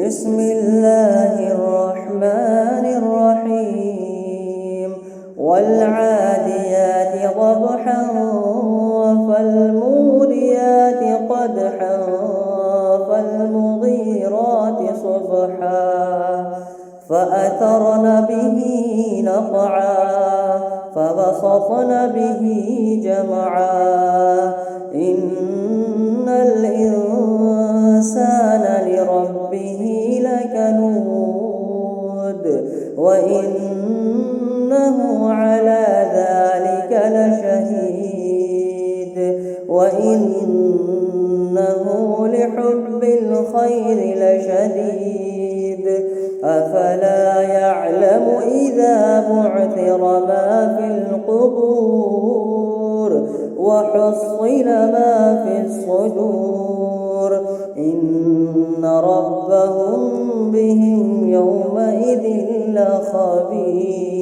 بسم الله الرحمن الرحيم والعاديات ضبحا فالموريات قدحا فالمغيرات صبحا فأثرن به نقعا فبسطن به جمعا إن الإنسان لربه لكنود وإنه على ذلك لشهيد وإنه لحب الخير لشديد أفلا يعلم إذا بعثر ما في القبور وحصل ما في الصدور إن ربهم بهم يومئذ لخبير.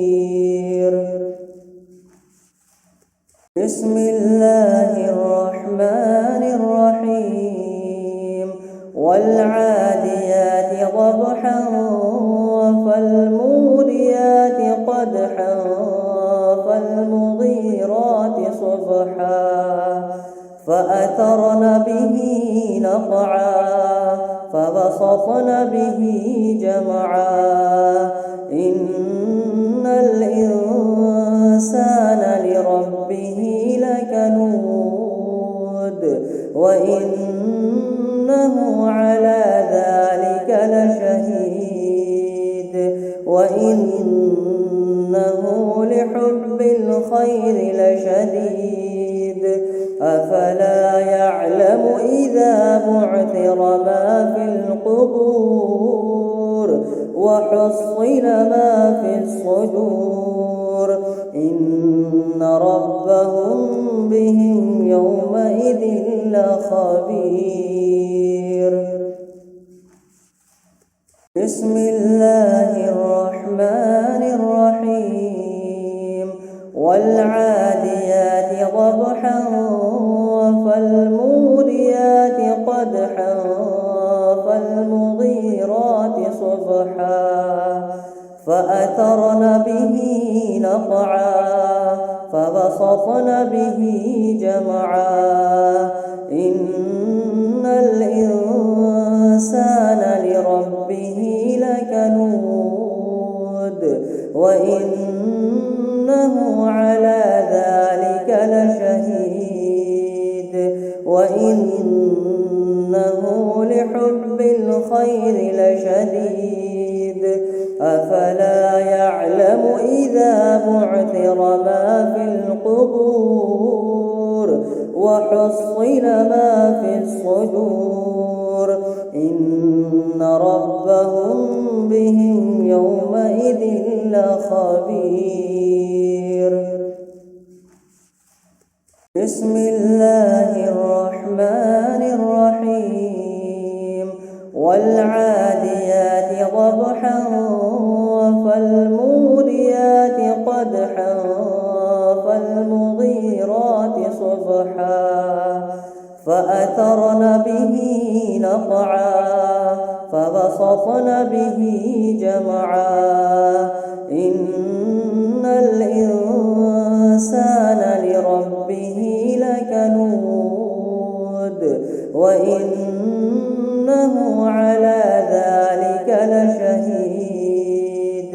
بسم الله الرحمن الرحيم والعاديات ضبحا فالموريات قدحا فالمغيرات صبحا فأثرن به نقعا فبسطن به جمعا إن الإنسان لربه لكنود وإنه على ذلك لشهيد وإنه لحب الخير لشديد أفلا يعلم إذا بعثر ما في القبور وحصل ما في الصدور إن ربهم بهم يومئذ لخبير. بسم الله الرحمن الرحيم والعاديات ضبحا فالموريات قدحا فالمغيرات صبحا فأثرن به نقعا فبسطن به جمعا إن الإنسان لربه لكنود وإنه على ذلك لشهيد وإنه لحب الخير لشديد أفلا يعلم إذا بعثر ما في القبور وحصل ما في الصدور إن ربهم بهم يومئذ لخبير. بسم الله الرحمن الرحيم والعاديات ضبحا فالموريات قدحا فالمغيرات صبحا فأثرن به نقعا فبسطن به جمعا إن الإنسان لربه لكنود وإنه على ذلك لشهيد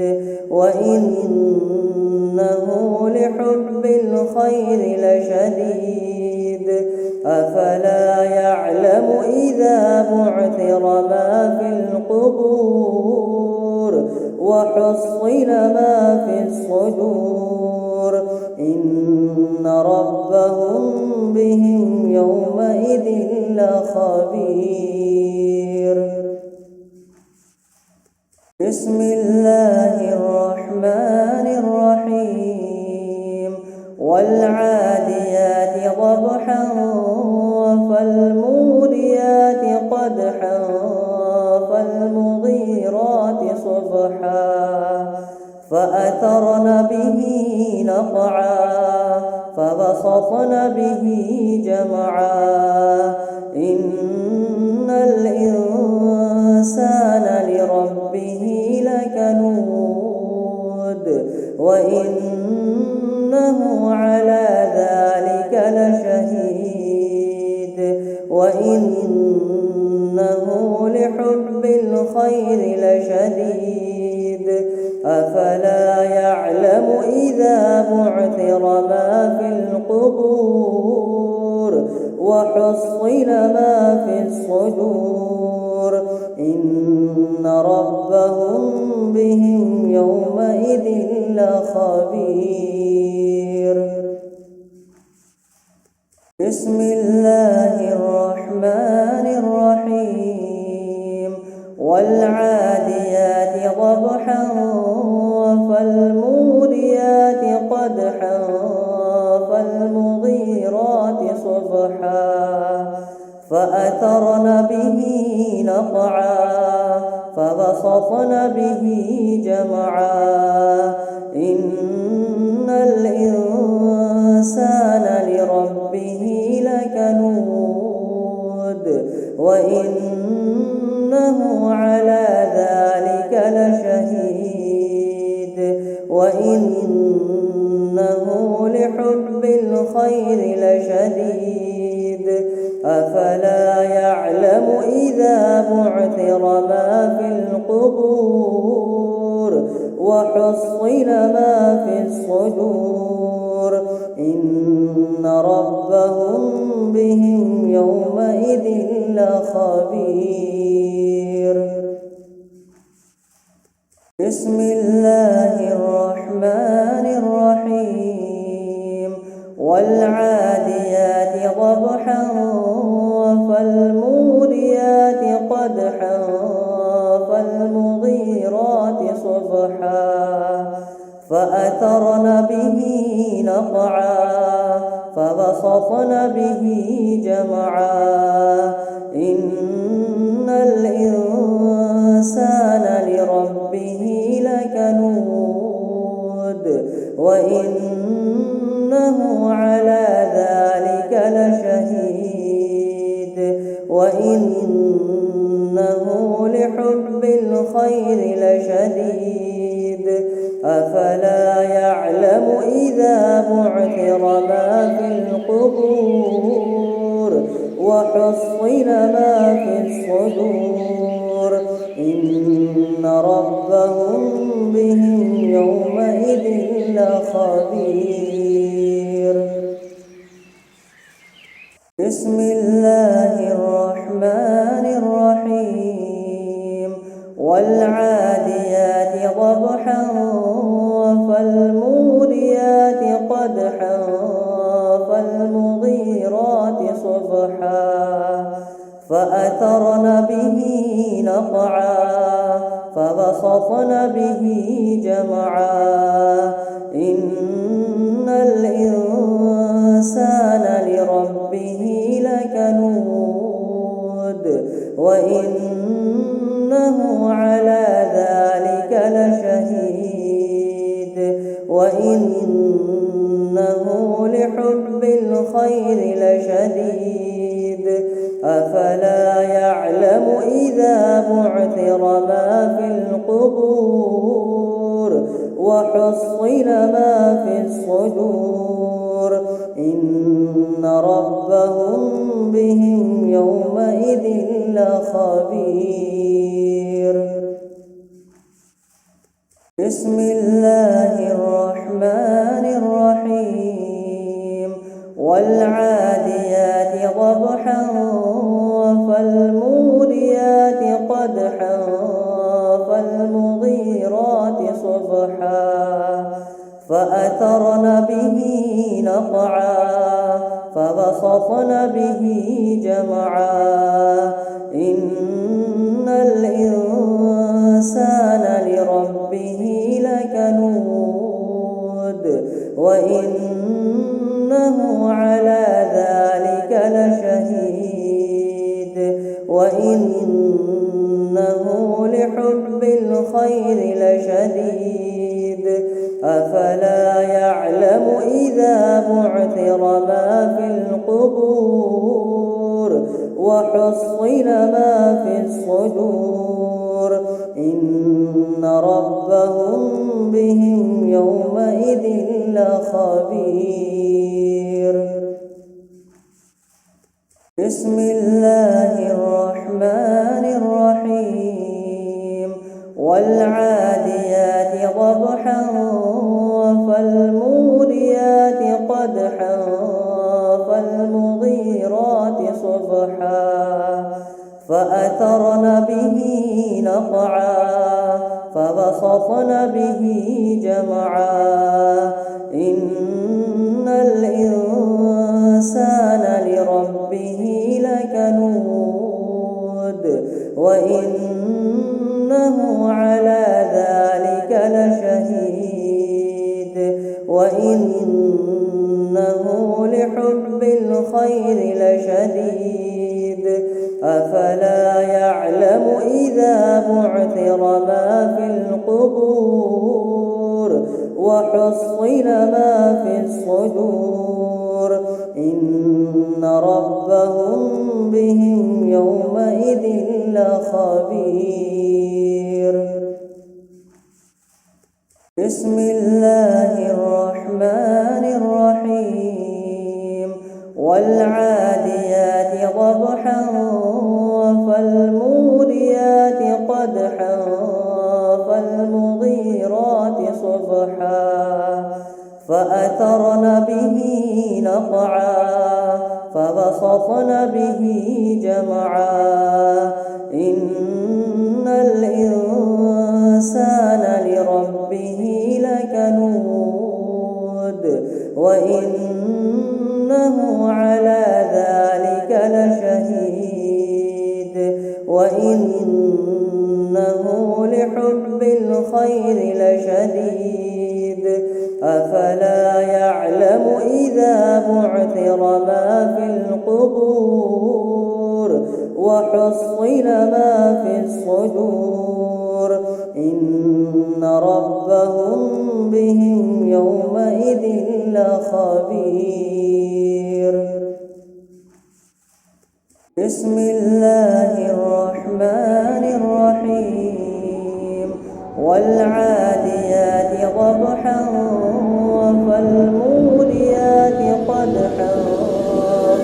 وإنه لحب الخير لشديد أفلا يعلم إذا بعثر ما في القبور وحصل ما في الصدور إن ربهم بهم يومئذ لخبير. بسم الله الرحمن الرحيم والعاديات ضبحا فالموريات قدحا فالمغيرات صبحا فأثرن به نقعا فبسطن به جمعا إن الإنسان لربه لكنود وإنه على ذلك لشهيد وإنه لحب الخير لشديد أفلا يعلم إذا بعثر ما في القبور وحصل ما في الصدور إن ربهم بهم يومئذ لخبير. بسم الله الرحمن الرحيم والعاديات ضبحا فالموريات قدحا فالمغيرات صبحا فأثرن به نقعا فبسطن به جمعا إن الإنسان لربه لكنود وإنه على ذلك لشهيد وإنه لحب الخير لشديد أفلا يعلم إذا بعثر ما في القبور وحصل ما في الصدور إن ربهم بهم يومئذ لخبير. بسم الله الرحمن الرحيم والعاديات ضبحا فالموريات قدحا فالمغيرات صبحا فأثرن به نقعا فبسطن به جمعا إن الإنسان لربه لكنود وإنه على ذلك لشهيد وإنه لحب الخير لشديد أفلا يعلم إذا بعثر ما في القبور وحصل ما في الصدور إن ربهم بهم يومئذ لخبير. بسم الله الرحمن الرحيم والعاديات ضبحا فالموريات قدحا فالمغيرات صبحا فأثرن به نقعا فبسطن به جمعا إن الإنسان لربه لكنود وإنه على ذلك لشهيد وإنه لحب الخير لشديد أفلا يعلم إذا بعثر ما في القبور وحصل ما في الصدور إن ربهم بهم يومئذ لخبير. بسم الله الرحمن الرحيم والعاديات ضبحا فالموريات قدحا فالمغيرات صبحا فأثرن به نقعا فبسطن به جمعا إن الإنسان لربه لكنود وإنه على ذلك لشهيد وإنه لحب الخير لشديد أفلا يعلم إذا بعثر ما في القبور وحصل ما في الصدور إن ربهم بهم يومئذ لخبير. بسم الله الرحمن الرحيم والعاديات ضبحا فالموريات قدحا فالمغيرات صبحا فأثرن به نقعا فبسطن به جمعا إن الإنسان لربه لكنود وإنه على ذلك لشهيد وإنه لحب الخير لشديد أفلا يعلم إذا بعثر ما في القبور وحصل ما في الصدور إن ربهم بهم يومئذ لخبير. بسم الله الرحمن الرحيم والعاديات ضبحا فالموريات قدحا فالمغيرات صبحا فأثرن به نقعا فبسطن به جمعا إن الإنسان لربه لكنود وإنه على ذلك لشهيد وإنه لحب الخير لشديد أفلا يعلم إذا بعثر ما في القبور وحصل ما في الصدور إن ربهم بهم يومئذ لخبير. بسم الله الرحمن الرحيم والعاديات ضبحا فالموريات قدحا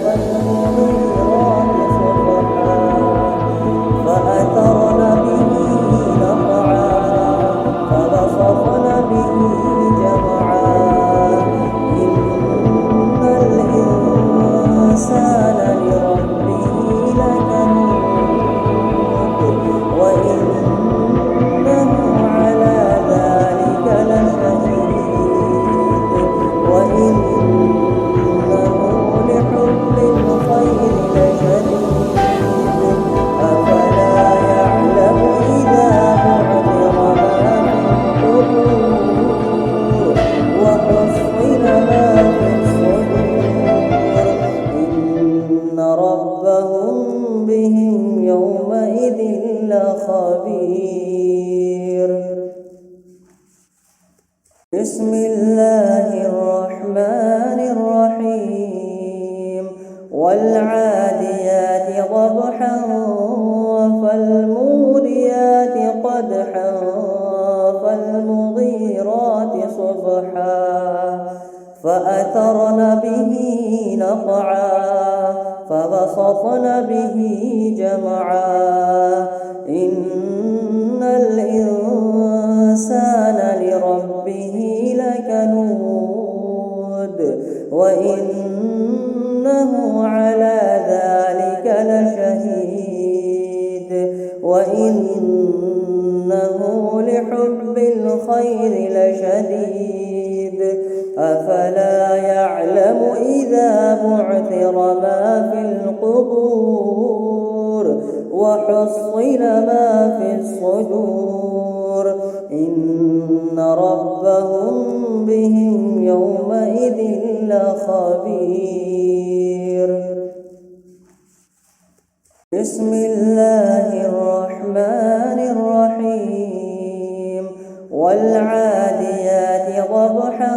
فالمغيرات صبحا فأثرن به نقعا فبسطن به جمعا إن الإنسان لربه لكنود وإنه على ذلك لشهيد وإنه لحب الخير لشديد أفلا يعلم إذا بعثر ما في القبور وحصل ما في الصدور إن ربهم بهم يومئذ لخبير. بسم الله الرحمن الرحيم والعاديات ضبحا فالموريات قدحا فالمغيرات صبحا فأثرن به نقعا فبسطن به جمعا إن الإنسان لربه لكنود وإنه على ذلك لشهيد وإنه لحب الخير لشديد أفلا يعلم إذا بعثر ما في القبور وحصل ما في الصدور إن ربهم بهم يومئذ لخبير. بسم الله الرحمن الرحيم والعاديات ضبحا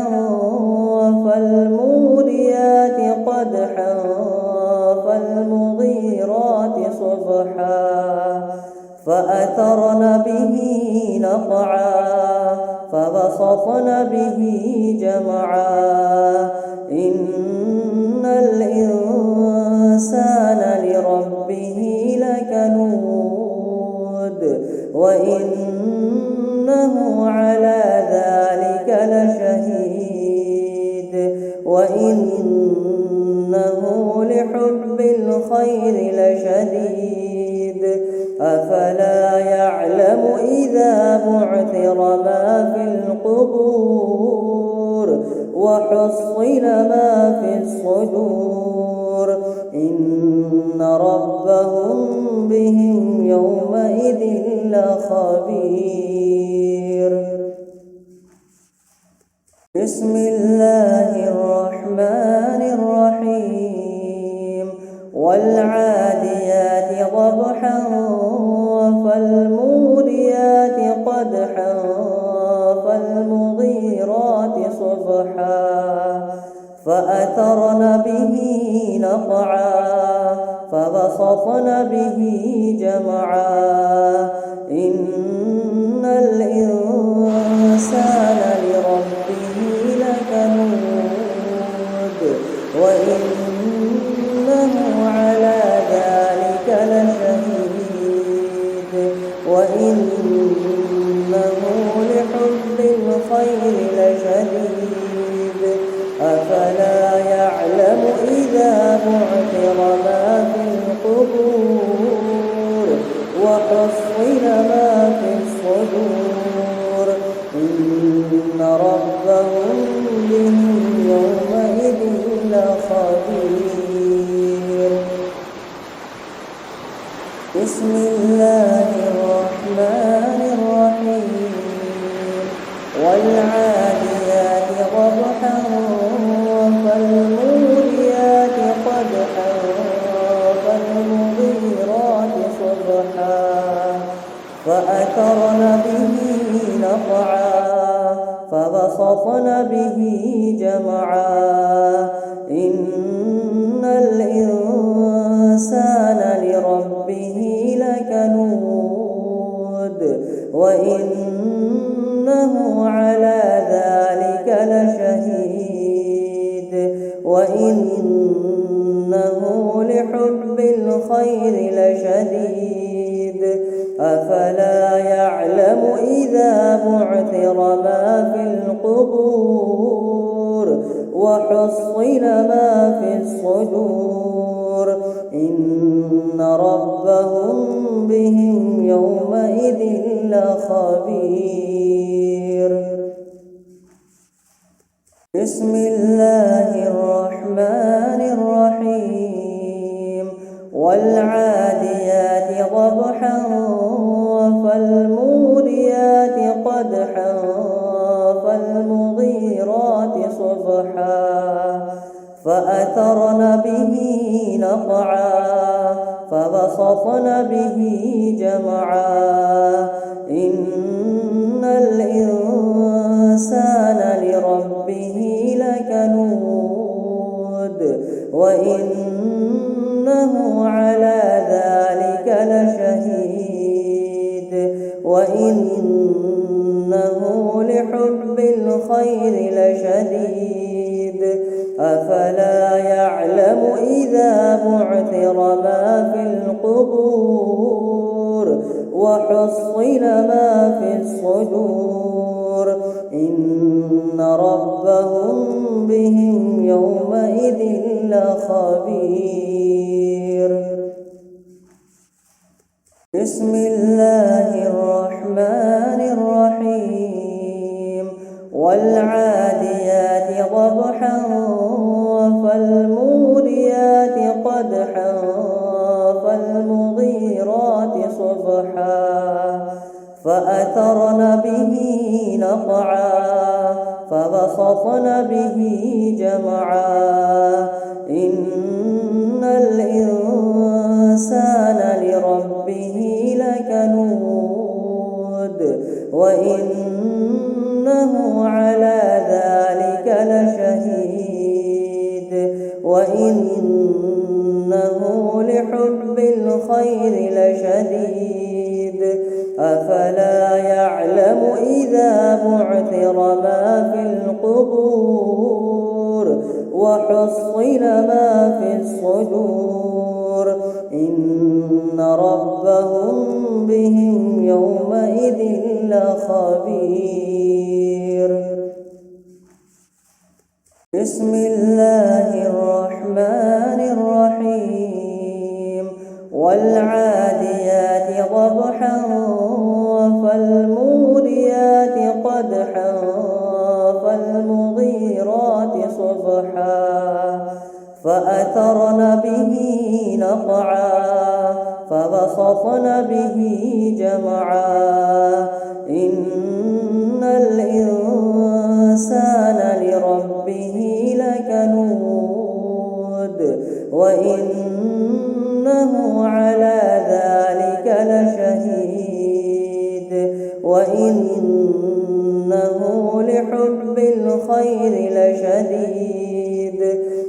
فالموريات قدحا فالمغيرات فأثرن به نقعا فبسطن به جمعا إن الإنسان لربه لكنود وإنه على ذلك لشهيد وإنه لحب الخير لشديد أفلا يعلم إذا بعثر ما في القبور وحصل ما في الصدور إن ربهم بهم يومئذ لخبير. بسم الله الرحمن الرحيم والعاديات ضبحا فالموريات قدحا فالمغيرات صبحا فأثرن به نقعا فبسطن به جمعا إن الإنسان لربه لكنود وإنه على ذلك لشهيد وإنه لحب الخير لشديد أفلا يعلم إذا بعثر ما في القبور وحصل ما في الصدور إن ربهم بهم يومئذ لخبير. بسم الله الرحمن الرحيم والعاديات ضبحا فالموريات قدحا فالمغيرات صبحا فأثرن به نقعا فبسطن به جمعا إن الإنسان لربه لكنود وإنه على ذلك لشهيد وإنه لحب الخير لشديد أفلا يعلم إذا بعثر ما في القبور وحصل ما في الصدور إن ربهم بهم يومئذ لخبير. بسم الله الرحمن الرحيم والعاديات ضبحا فالموريات قدحا فالمغيرات صبحا فأثرن به نقعا فبسطن به جمعا إن الإنسان لربه لكنود وإنه على ذلك لشهيد وإنه لحب الخير لشديد أفلا يعلم إذا بعثر ما في القبور وحصل ما في الصدور إن ربهم بهم يومئذ لخبير. بسم الله الرحمن الرحيم والعاديات ضبحا فالموريات قدحا فالمغيرات صبحا فأثرن به نقعا فبسطن به جمعا إن الإنسان لربه لكنود وإنه على ذلك لشهيد وإنه لحب الخير لشديد أفلا يعلم إذا بعثر ما في القبور وحصل ما في الصدور إن ربهم بهم يومئذ لخبير. بسم الله الرحمن الرحيم والعاديات ضبحا فالموريات قدحا فالمغيرات صبحا فأثرن به نقعا فبسطن به جمعا إن الإنسان لربه لكنود وإنه على ذلك لشهيد وإنه لحب الخير لشديد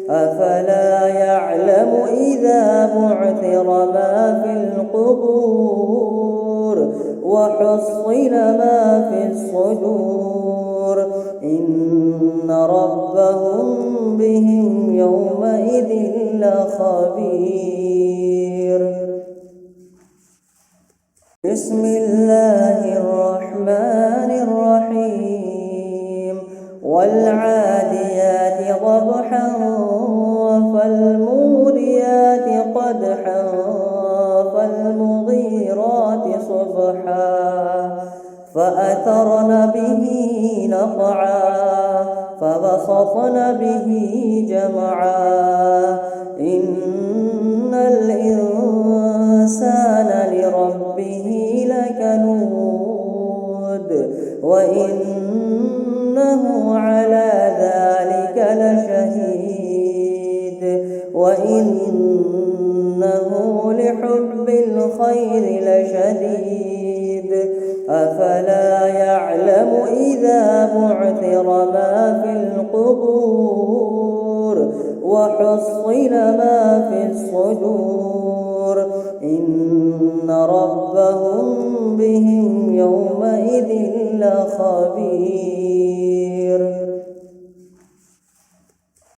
أفلا يعلم إذا بعثر ما في القبور وحصل ما في الصدور إن ربهم بهم يومئذ لخبير. بسم الله الرحمن الرحيم والعاديات ضبحا فالموريات قدحا فالمغيرات صبحا فأثرن به نقعا فبسطن به جمعا إن الإنسان لربه لكنود وإنه على ذلك لشهيد وإنه لحب الخير لشديد أفلا يعلم إذا بعثر ما في القبور وحصل ما في الصدور إن ربهم بهم يومئذ لخبير.